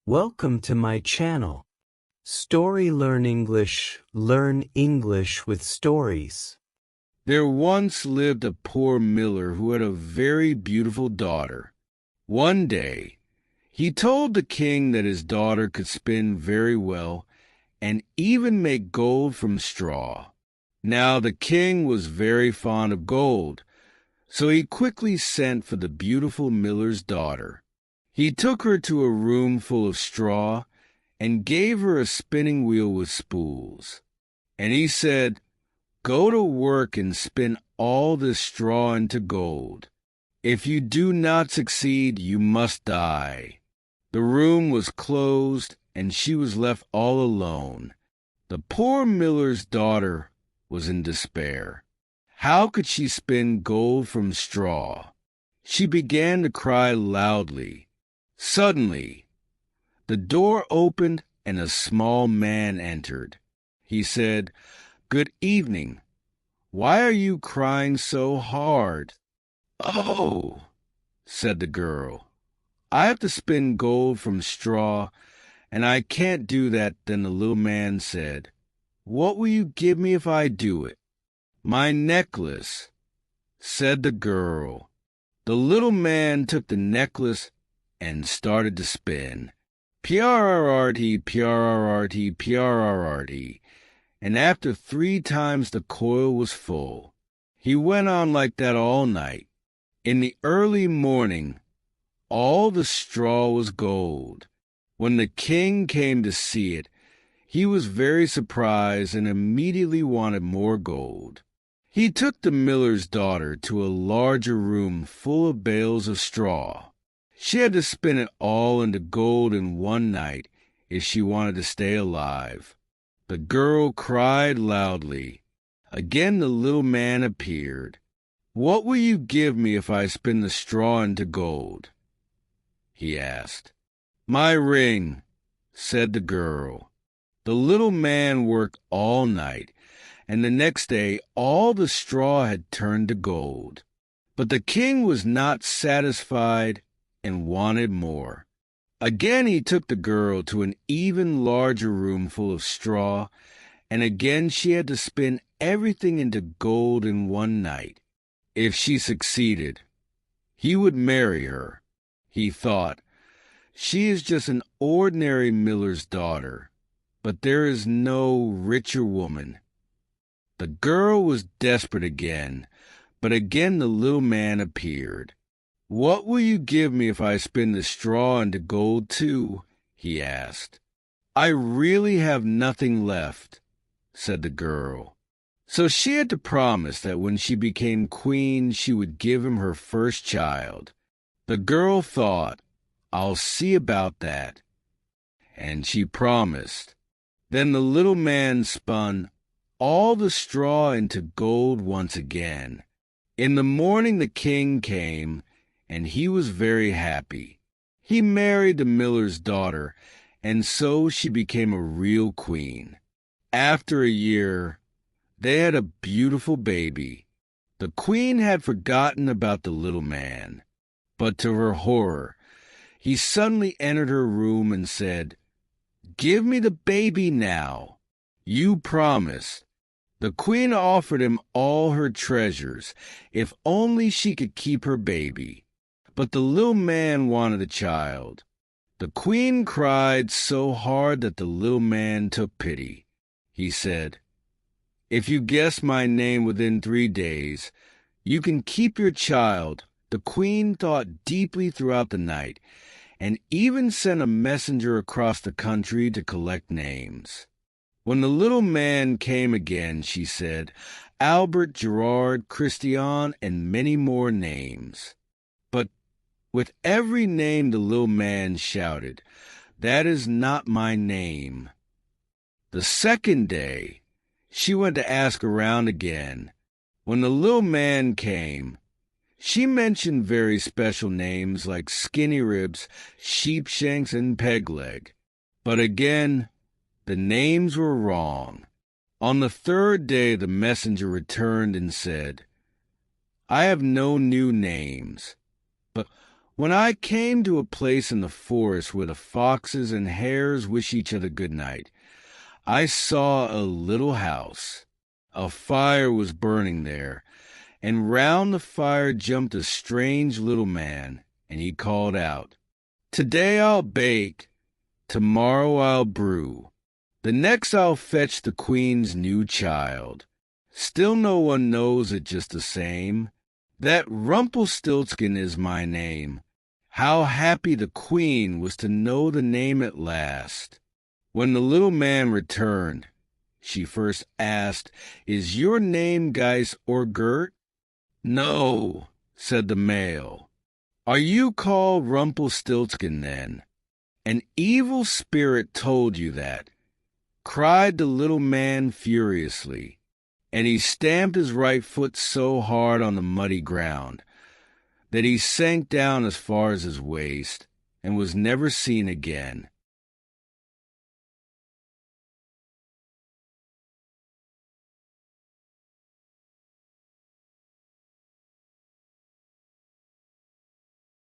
Welcome to my channel. Story Learn English with stories. There once lived a poor miller who had a very beautiful daughter. One day, he told the king that his daughter could spin very well and even make gold from straw. Now the king was very fond of gold, so he quickly sent for the beautiful miller's daughter. He took her to a room full of straw and gave her a spinning wheel with spools. And he said, "Go to work and spin all this straw into gold. If you do not succeed, you must die." The room was closed, and she was left all alone. The poor miller's daughter was in despair. How could she spin gold from straw? She began to cry loudly. Suddenly, the door opened and a small man entered. He said, "Good evening. Why are you crying so hard?" "Oh," said the girl, "I have to spin gold from straw, and I can't do that." Then the little man said, "What will you give me if I do it?" "My necklace," said the girl. The little man took the necklace and started to spin. P-R-R-R-T, P-R-R-R-T, P-R-R-R-T. And after 3 times the coil was full. He went on like that all night. In the early morning, all the straw was gold. When the king came to see it, he was very surprised and immediately wanted more gold. He took the miller's daughter to a larger room full of bales of straw. She had to spin it all into gold in one night if she wanted to stay alive. The girl cried loudly. Again the little man appeared. "What will you give me if I spin the straw into gold?" he asked. "My ring," said the girl. The little man worked all night, and the next day all the straw had turned to gold. But the king was not satisfied and wanted more. Again he took the girl to an even larger room full of straw, and again she had to spin everything into gold in one night. If she succeeded, he would marry her. He thought, "She is just an ordinary miller's daughter, but there is no richer woman." The girl was desperate again, but again the little man appeared. "What will you give me if I spin the straw into gold too?" he asked. "I really have nothing left," said the girl. So she had to promise that when she became queen, she would give him her first child. The girl thought, "I'll see about that." And she promised. Then the little man spun all the straw into gold once again. In the morning the king came, and he was very happy. He married the miller's daughter, and so she became a real queen. After a year, they had a beautiful baby. The queen had forgotten about the little man, but to her horror, he suddenly entered her room and said, "Give me the baby now. You promised." The queen offered him all her treasures, if only she could keep her baby. But the little man wanted a child. The queen cried so hard that the little man took pity. He said, "If you guess my name within 3 days, you can keep your child." The queen thought deeply throughout the night, and even sent a messenger across the country to collect names. When the little man came again, she said, "Albert, Gerard, Christian, and many more names." But with every name the little man shouted, "That is not my name." The second day, she went to ask around again. When the little man came, she mentioned very special names like Skinny Ribs, Sheepshanks, and Pegleg. But again, the names were wrong. On the 3rd day the messenger returned and said, "I have no new names, but When I came to a place in the forest where the foxes and hares wish each other good night, I saw a little house. A fire was burning there, and round the fire jumped a strange little man, and he called out, "Today I'll bake, tomorrow I'll brew. The next I'll fetch the queen's new child. Still no one knows it just the same. That Rumpelstiltskin is my name." How happy the queen was to know the name at last. When the little man returned, she first asked, "Is your name Geis or Gert?" "No," said the male. "Are you called Rumpelstiltskin then? An evil spirit told you that," cried the little man furiously, and he stamped his right foot so hard on the muddy ground that he sank down as far as his waist and was never seen again.